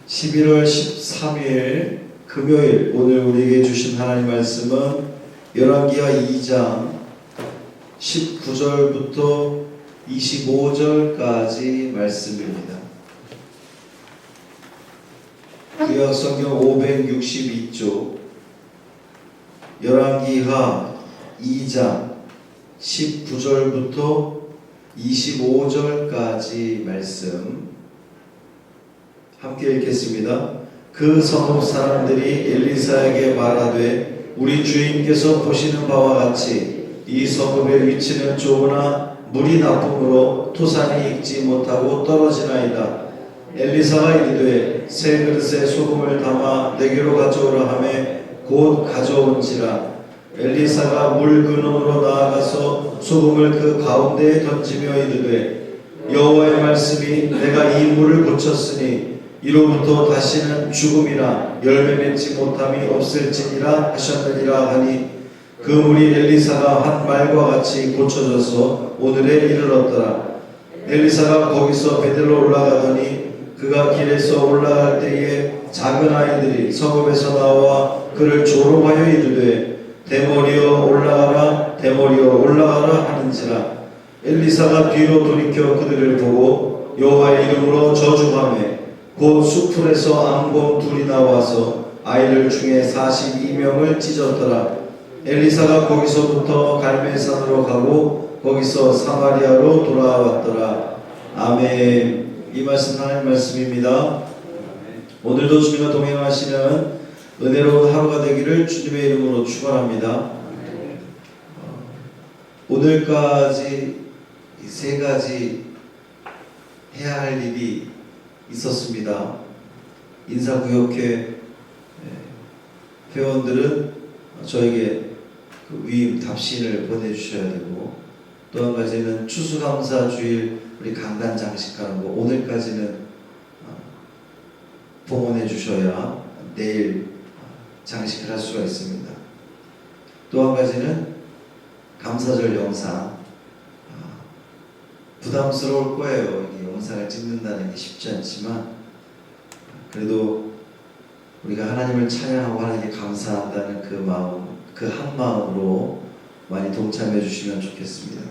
11월 13일 금요일 오늘 우리에게 주신 하나님 말씀은 열왕기하 2장 19절부터 25절까지 말씀입니다. 구약성경 562쪽 열왕기하 2장 19절부터 25절까지 말씀 함께 읽겠습니다. 그 성읍 사람들이 엘리사에게 말하되 우리 주인께서 보시는 바와 같이 이 성읍의 위치는 좁으나 물이 나쁨으로 토산이 익지 못하고 떨어지나이다. 엘리사가 이르되 새 그릇에 소금을 담아 내게로 가져오라 하매 곧 가져온지라. 엘리사가 물 근원으로 나아가서 소금을 그 가운데에 던지며 이르되 여호와의 말씀이 내가 이 물을 고쳤으니 이로부터 다시는 죽음이나 열매 맺지 못함이 없을지니라 하셨느니라 하니 그 물이 엘리사가 한 말과 같이 고쳐져서 오늘에 이르렀더라. 엘리사가 거기서 베들로 올라가더니 그가 길에서 올라갈 때에 작은 아이들이 성읍에서 나와 그를 조롱하여 이르되 대머리여 올라가라 대머리여 올라가라 하는지라. 엘리사가 뒤로 돌이켜 그들을 보고 여호와의 이름으로 저주하매 곧 수풀에서 암곰 둘이 나와서 아이들 중에 42명을 찢었더라. 엘리사가 거기서부터 갈멜산으로 가고 거기서 사마리아로 돌아왔더라. 아멘. 이 말씀 하나님 말씀입니다. 오늘도 주님과 동행하시는 은혜로운 하루가 되기를 주님의 이름으로 축원합니다. 오늘까지 이 세 가지 해야 할 일이 있었습니다. 인사구역회 회원들은 저에게 그 위임 답신을 보내주셔야 되고, 또 한 가지는 추수감사 주일 우리 강단 장식하는 거 오늘까지는 봉헌해 주셔야 내일 장식을 할 수가 있습니다. 또 한 가지는 감사절 영상 부담스러울 거예요. 이 영상을 찍는다는 게 쉽지 않지만 그래도 우리가 하나님을 찬양하고 하나님께 감사한다는 그 마음, 그 한 마음으로 많이 동참해 주시면 좋겠습니다.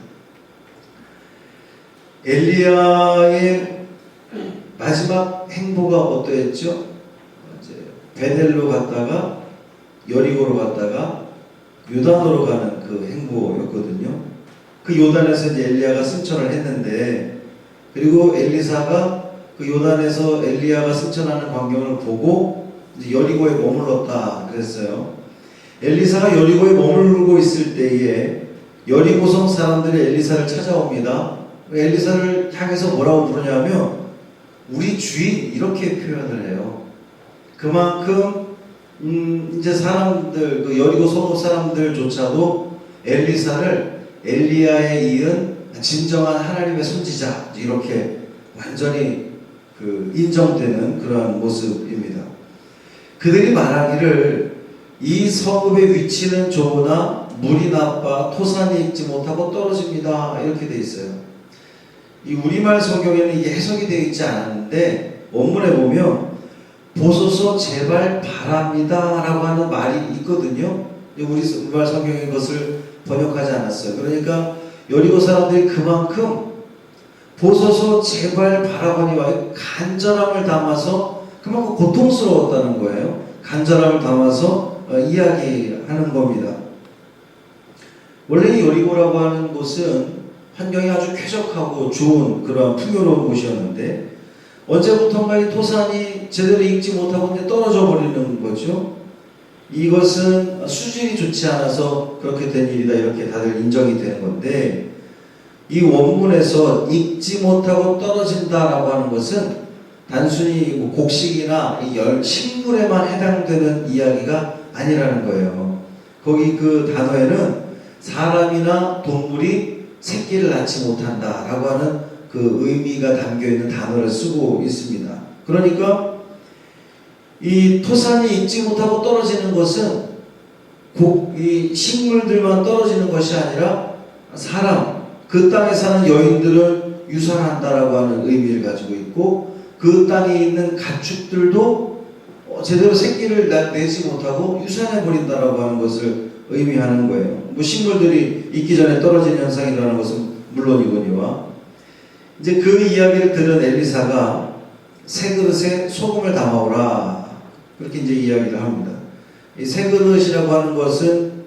엘리야의 마지막 행보가 어떠했죠? 이제 베델로 갔다가 여리고로 갔다가 요단으로 가는 그 행보였거든요. 그 요단에서 이제 엘리야가 승천을 했는데, 그리고 엘리사가 그 요단에서 엘리야가 승천하는 광경을 보고 이제 여리고에 머물렀다 그랬어요. 엘리사가 여리고에 머물고 있을 때에 여리고성 사람들이 엘리사를 찾아옵니다. 엘리사를 향해서 뭐라고 부르냐면 우리 주인 이렇게 표현을 해요. 그만큼 이제 사람들, 그 여리고 성읍 사람들조차도 엘리사를 엘리야에 이은 진정한 하나님의 선지자 이렇게 완전히 그 인정되는 그러한 모습입니다. 그들이 말하기를 이 성읍의 위치는 좁으나 물이 나빠 토산이 익지 못하고 떨어집니다 이렇게 돼 있어요. 이 우리말 성경에는 이게 해석이 되어 있지 않았는데 원문에 보면 보소서 제발 바랍니다 라고 하는 말이 있거든요. 우리말 성경에 그것을 번역하지 않았어요. 그러니까 여리고 사람들이 그만큼 보소서 제발 바라거니와 간절함을 담아서 그만큼 고통스러웠다는 거예요. 간절함을 담아서 이야기하는 겁니다. 원래 이 여리고라고 하는 곳은 환경이 아주 쾌적하고 좋은 그런 풍요로운 곳이었는데 언제부턴가 이 토산이 제대로 익지 못하고 이제 떨어져 버리는 거죠. 이것은 수질이 좋지 않아서 그렇게 된 일이다 이렇게 다들 인정이 되는 건데, 이 원문에서 익지 못하고 떨어진다라고 하는 것은 단순히 곡식이나 식물에만 해당되는 이야기가 아니라는 거예요. 거기 그 단어에는 사람이나 동물이 새끼를 낳지 못한다라고 하는 그 의미가 담겨있는 단어를 쓰고 있습니다. 그러니까 이 토산이 익지 못하고 떨어지는 것은 이 식물들만 떨어지는 것이 아니라 사람, 그 땅에 사는 여인들을 유산한다라고 하는 의미를 가지고 있고, 그 땅에 있는 가축들도 제대로 새끼를 내지 못하고 유산해 버린다라고 하는 것을 의미하는 거예요. 뭐 식물들이 있기 전에 떨어지는 현상이라는 것은 물론이거니와 이제 그 이야기를 들은 엘리사가 새 그릇에 소금을 담아오라 그렇게 이제 이야기를 합니다. 이 새 그릇이라고 하는 것은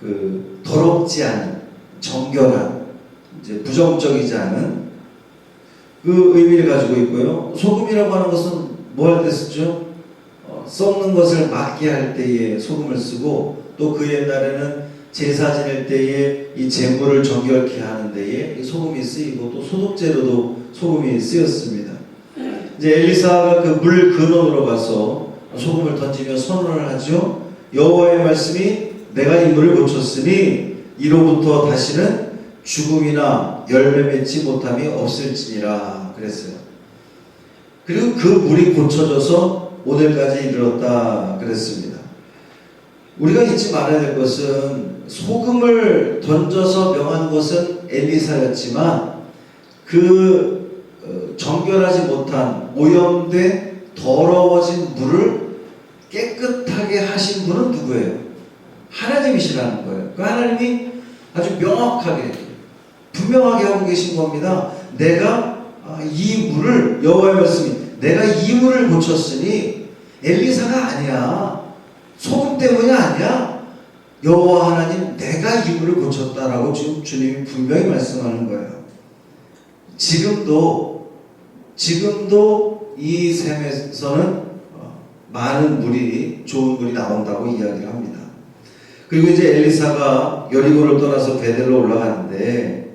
그 더럽지 않은 정결한 이제 부정적이지 않은 그 의미를 가지고 있고요. 소금이라고 하는 것은 뭐 할 때 쓰죠? 썩는 것을 막게 할 때에 소금을 쓰고 또 그 옛날에는 제사 지낼 때에 이 제물을 정결케 하는 데에 소금이 쓰이고 또 소독제로도 소금이 쓰였습니다. 이제 엘리사가 그 물 근원으로 가서 소금을 던지며 선언을 하죠. 여호와의 말씀이 내가 이 물을 고쳤으니 이로부터 다시는 죽음이나 열매 맺지 못함이 없을지니라 그랬어요. 그리고 그 물이 고쳐져서 오늘까지 이르렀다 그랬습니다. 우리가 잊지 말아야 될 것은 소금을 던져서 명한 것은 엘리사였지만 그 정결하지 못한 오염돼 더러워진 물을 깨끗하게 하신 분은 누구예요? 하나님이시라는 거예요. 그 하나님이 아주 명확하게 분명하게 하고 계신 겁니다. 내가 이 물을 여호와의 말씀이 내가 이 물을 고쳤으니 엘리사가 아니야. 소금 때문이 아니야. 여호와 하나님 내가 이 물을 고쳤다라고 지금 주님이 분명히 말씀하는 거예요. 지금도 이 샘에서는 많은 물이 좋은 물이 나온다고 이야기를 합니다. 그리고 이제 엘리사가 여리고를 떠나서 베델로 올라가는데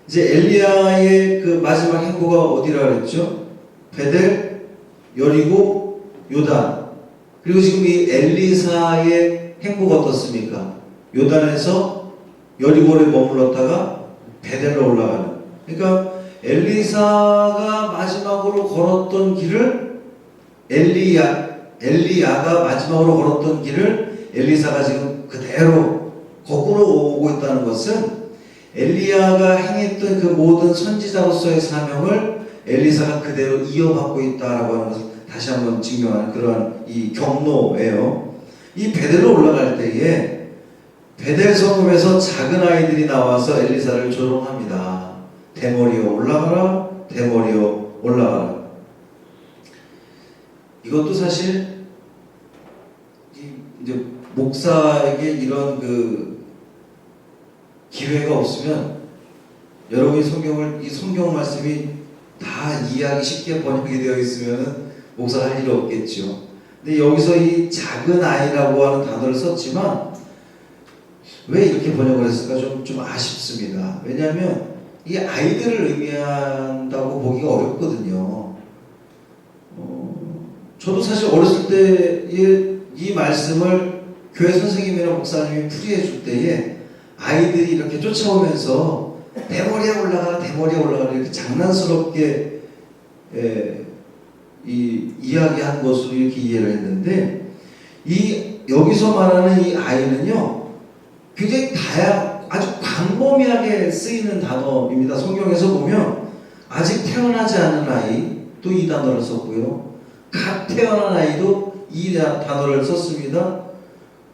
이제 엘리야의 그 마지막 행보가 어디라 그랬죠? 베델, 여리고, 요단. 그리고 지금 이 엘리사의 행보가 어떻습니까? 요단에서 여리고를 머물렀다가 베델로 올라가는. 그러니까 엘리사가 마지막으로 걸었던 길을 엘리야가 마지막으로 걸었던 길을 엘리사가 지금 그대로 거꾸로 오고 있다는 것은 엘리야가 행했던 그 모든 선지자로서의 사명을 엘리사가 그대로 이어받고 있다라고 하는 것을 다시 한번 증명하는 그러한 이 경로예요. 이 베델로 올라갈 때에 베델 성읍에서 작은 아이들이 나와서 엘리사를 조롱합니다. 대머리여 올라가라, 대머리여 올라가라. 이것도 사실 이제 목사에게 이런 그 기회가 없으면 여러분이 이 성경 말씀이 다 이해하기 쉽게 번역이 되어 있으면 목사가 할 일 없겠죠. 근데 여기서 이 작은 아이라고 하는 단어를 썼지만 왜 이렇게 번역을 했을까 좀 아쉽습니다. 왜냐하면 이 아이들을 의미한다고 보기가 어렵거든요. 저도 사실 어렸을 때 이 말씀을 교회 선생님이나 목사님이 풀이해 줄 때에 아이들이 이렇게 쫓아오면서 대머리에 올라가라 대머리에 올라가라 이렇게 장난스럽게 이야기한 것으로 이렇게 이해를 했는데 여기서 말하는 이 아이는요 굉장히 아주 광범위하게 쓰이는 단어입니다. 성경에서 보면 아직 태어나지 않은 아이 또 이 단어를 썼고요. 갓 태어난 아이도 이 단어를 썼습니다.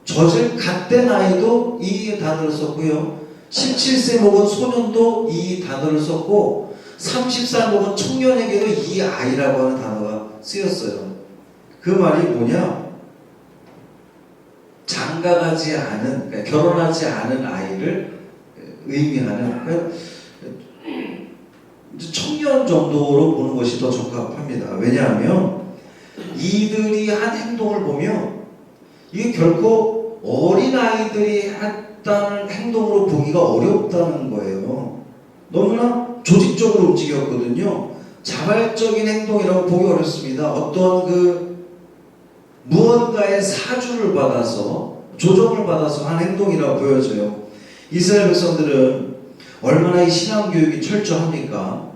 젖을 갓 뗀 아이도 이 단어를 썼고요. 17세 먹은 소년도 이 단어를 썼고 30살 먹은 청년에게도 이 아이라고 하는 단어가 쓰였어요. 그 말이 뭐냐? 장가가지 않은, 그러니까 결혼하지 않은 아이를 의미하는 그러니까 청년 정도로 보는 것이 더 적합합니다. 왜냐하면 이들이 한 행동을 보면 이게 결코 어린아이들이 했다는 행동으로 보기가 어렵다는 거예요. 너무나 조직적으로 움직였거든요. 자발적인 행동이라고 보기 어렵습니다. 어떤 무언가의 사주를 받아서 조정을 받아서 한 행동이라고 보여져요. 이스라엘 백성들은 얼마나 이 신앙교육이 철저합니까?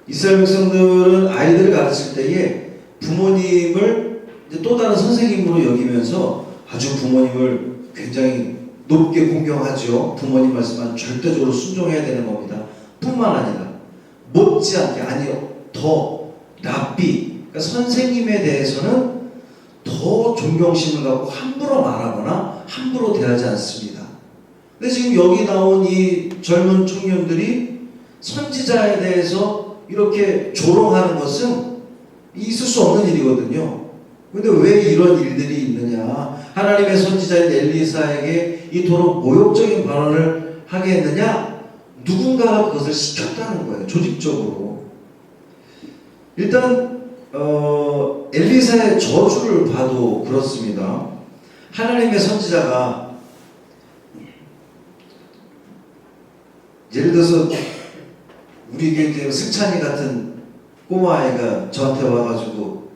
이스라엘 백성들은 아이들을 가르칠 때에 부모님을 또 다른 선생님으로 여기면서 아주 부모님을 굉장히 높게 공경하죠. 부모님 말씀만 절대적으로 순종해야 되는 겁니다. 뿐만 아니라 못지않게 아니요 더 랍비, 그러니까 선생님에 대해서는 더 존경심을 갖고 함부로 말하거나 함부로 대하지 않습니다. 근데 지금 여기 나온 이 젊은 청년들이 선지자에 대해서 이렇게 조롱하는 것은 있을 수 없는 일이거든요. 근데 왜 이런 일들이 있느냐? 하나님의 선지자인 엘리사에게 이토록 모욕적인 발언을 하게 했느냐? 누군가가 그것을 시켰다는 거예요. 조직적으로. 일단 엘리사의 저주를 봐도 그렇습니다. 하나님의 선지자가 예를 들어서 우리 교회 승찬이 같은 꼬마아이가 저한테 와가지고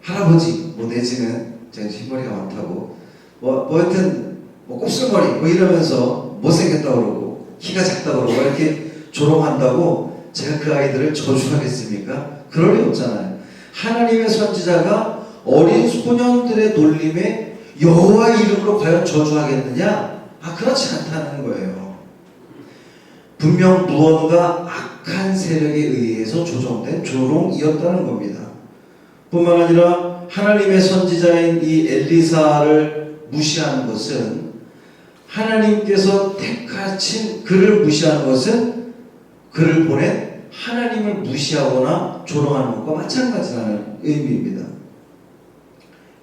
할아버지 내지는 제가 흰머리가 많다고 하여튼 곱슬머리 이러면서 못생겼다고 그러고 키가 작다고 그러고 이렇게 조롱한다고 제가 그 아이들을 저주하겠습니까? 그럴 리 없잖아요. 하나님의 선지자가 어린 소년들의 놀림에 여호와의 이름으로 과연 저주하겠느냐? 그렇지 않다는 거예요. 분명 무언가 악한 세력에 의해서 조정된 조롱이었다는 겁니다. 뿐만 아니라 하나님의 선지자인 이 엘리사를 무시하는 것은, 하나님께서 택하신 그를 무시하는 것은 그를 보낸 하나님을 무시하거나 조롱하는 것과 마찬가지라는 의미입니다.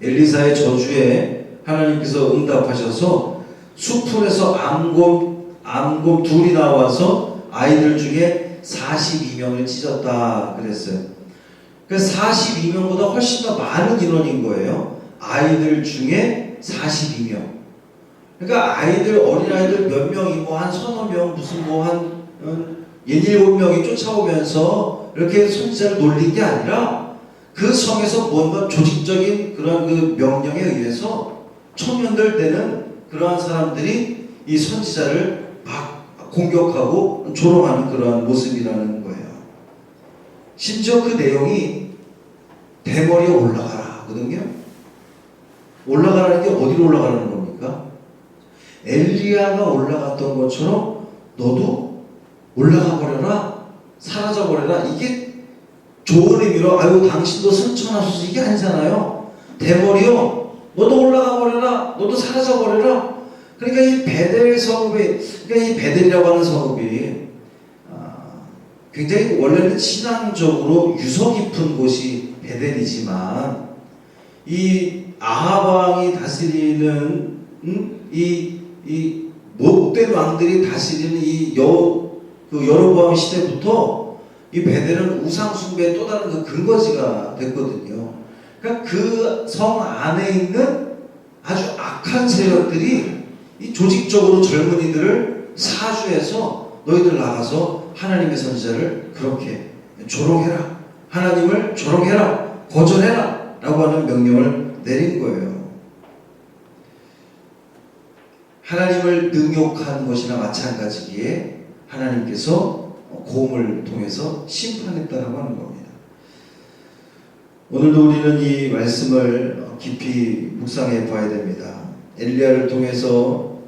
엘리사의 저주에 하나님께서 응답하셔서 수풀에서 암곰 둘이 나와서 아이들 중에 42명을 찢었다 그랬어요. 그래서 42명보다 훨씬 더 많은 인원인 거예요. 아이들 중에 42명. 그러니까 어린아이들 몇 명이 한 서너 명, 무슨 한 17명이 쫓아오면서 이렇게 선지자를 놀린 게 아니라 그 성에서 뭔가 조직적인 그런 그 명령에 의해서 청년들 되는 그러한 사람들이 이 선지자를 막 공격하고 조롱하는 그러한 모습이라는 거예요. 심지어 그 내용이 대머리에 올라가라 하거든요. 올라가라는 게 어디로 올라가라는 겁니까? 엘리야가 올라갔던 것처럼 너도 올라가 버려라, 사라져 버려라. 이게 좋은 의미로 당신도 승천하소서 이게 아니잖아요. 대머리요, 너도 올라가 버려라, 너도 사라져 버려라. 그러니까 이 베델 성읍이, 그러니까 이 베델이라고 하는 성읍이 굉장히 원래는 신앙적으로 유서 깊은 곳이 베델이지만, 이 아합 왕이 다스리는 이 못된 왕들이 다스리는 이 여로보암 시대부터 이 베델은 우상 숭배의 또 다른 그 근거지가 됐거든요. 그러니까 그 성 안에 있는 아주 악한 세력들이 이 조직적으로 젊은이들을 사주해서 너희들 나가서 하나님의 선지자를 그렇게 조롱해라, 하나님을 조롱해라, 거절해라 라고 하는 명령을 내린 거예요. 하나님을 능욕한 것이나 마찬가지기에 하나님께서 고음을 통해서 심판했다라고 하는 겁니다. 오늘도 우리는 이 말씀을 깊이 묵상해 봐야 됩니다. 엘리야를 통해서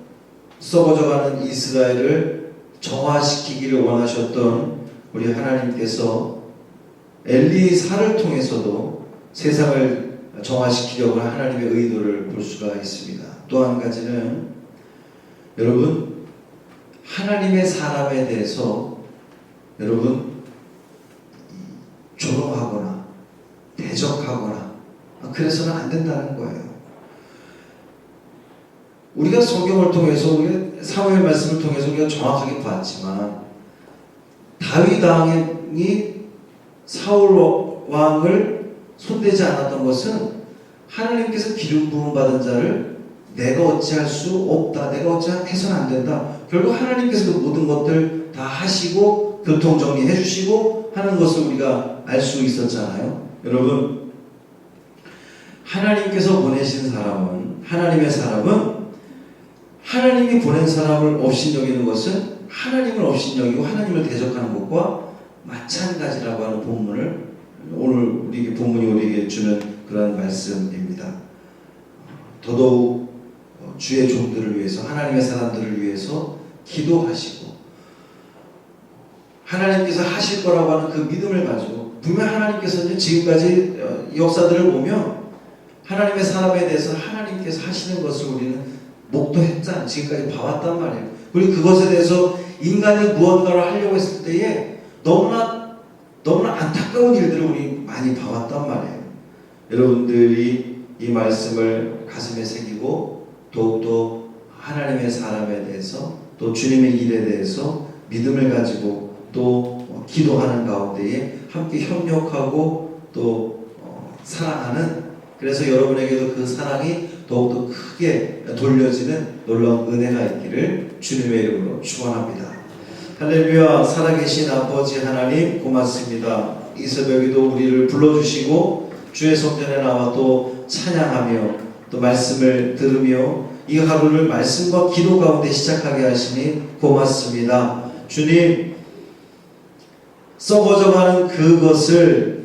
썩어져가는 이스라엘을 정화시키기를 원하셨던 우리 하나님께서 엘리사를 통해서도 세상을 정화시키려고 하는 하나님의 의도를 볼 수가 있습니다. 또 한 가지는, 여러분, 하나님의 사람에 대해서 여러분 조롱하거나 대적하거나 그래서는 안 된다는 거예요. 우리가 성경을 통해서, 우리가 사무엘 말씀을 통해서 우리가 정확하게 봤지만, 다윗 왕이 사울 왕을 손대지 않았던 것은 하나님께서 기름 부음 받은 자를 내가 어찌할 수 없다, 내가 어찌해서는 안 된다. 결국 하나님께서 그 모든 것들 다 하시고 교통정리해 주시고 하는 것을 우리가 알 수 있었잖아요. 여러분, 하나님께서 보내신 사람은, 하나님의 사람은 하나님이 보낸 사람을 업신여기는 것은 하나님을 업신여기고 하나님을 대적하는 것과 마찬가지라고 하는 본문을, 오늘 우리 본문이 우리에게 주는 그런 말씀입니다. 더더욱 주의 종들을 위해서, 하나님의 사람들을 위해서 기도하시고 하나님께서 하실 거라고 하는 그 믿음을 가지고 분명 하나님께서는 지금까지 역사들을 보면 하나님의 사람에 대해서 하나님께서 하시는 것을 우리는 목도했잖아요. 지금까지 봐왔단 말이에요. 그리고 그것에 대해서 인간이 무언가를 하려고 했을 때에 너무나 안타까운 일들을 우리 많이 봐왔단 말이에요. 여러분들이 이 말씀을 가슴에 새기고 더욱더 하나님의 사람에 대해서 또 주님의 일에 대해서 믿음을 가지고 또 기도하는 가운데에 함께 협력하고 또 사랑하는, 그래서 여러분에게도 그 사랑이 더욱더 크게 돌려지는 놀라운 은혜가 있기를 주님의 이름으로 축원합니다. 할렐루야. 살아계신 아버지 하나님 고맙습니다. 이 새벽에도 우리를 불러주시고 주의 성전에 나와 또 찬양하며 또 말씀을 들으며 이 하루를 말씀과 기도 가운데 시작하게 하시니 고맙습니다. 주님, 썩어져가는 그것을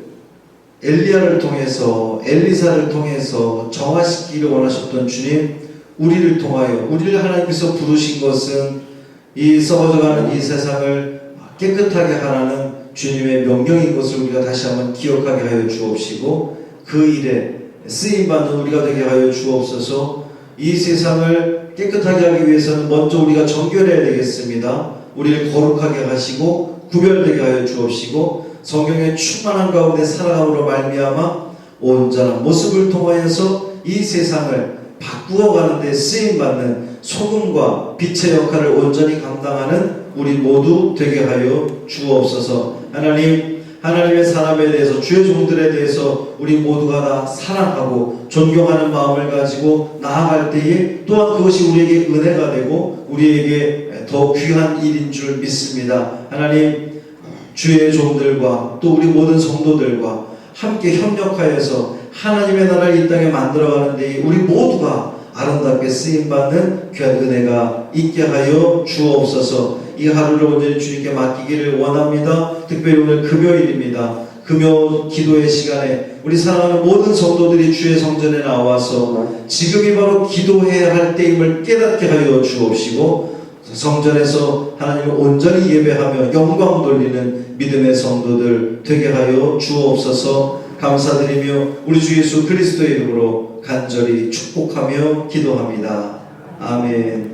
엘리야를 통해서 엘리사를 통해서 정화시키기를 원하셨던 주님, 우리를 통하여 우리를 하나님께서 부르신 것은 이 썩어져가는 이 세상을 깨끗하게 하라는 주님의 명령인 것을 우리가 다시 한번 기억하게 하여 주옵시고 그 일에 쓰임받는 우리가 되게 하여 주옵소서. 이 세상을 깨끗하게 하기 위해서는 먼저 우리가 정결해야 되겠습니다. 우리를 거룩하게 하시고 구별되게 하여 주옵시고 성경의 충만한 가운데 살아감으로 말미암아 온전한 모습을 통하여서 이 세상을 바꾸어 가는데 쓰임받는 소금과 빛의 역할을 온전히 감당하는 우리 모두 되게 하여 주옵소서. 하나님, 하나님의 사람에 대해서 주의 종들에 대해서 우리 모두가 다 사랑하고 존경하는 마음을 가지고 나아갈 때에 또한 그것이 우리에게 은혜가 되고 우리에게 더 귀한 일인 줄 믿습니다. 하나님, 주의 종들과 또 우리 모든 성도들과 함께 협력하여서 하나님의 나라를 이 땅에 만들어가는 데에 우리 모두가 아름답게 쓰임받는 귀한 은혜가 있게 하여 주옵소서. 이 하루를 온전히 주님께 맡기기를 원합니다. 특별히 오늘 금요일입니다. 금요 기도의 시간에 우리 사랑하는 모든 성도들이 주의 성전에 나와서 지금이 바로 기도해야 할 때임을 깨닫게 하여 주옵시고 성전에서 하나님을 온전히 예배하며 영광 돌리는 믿음의 성도들 되게 하여 주옵소서. 감사드리며 우리 주 예수 그리스도의 이름으로 간절히 축복하며 기도합니다. 아멘.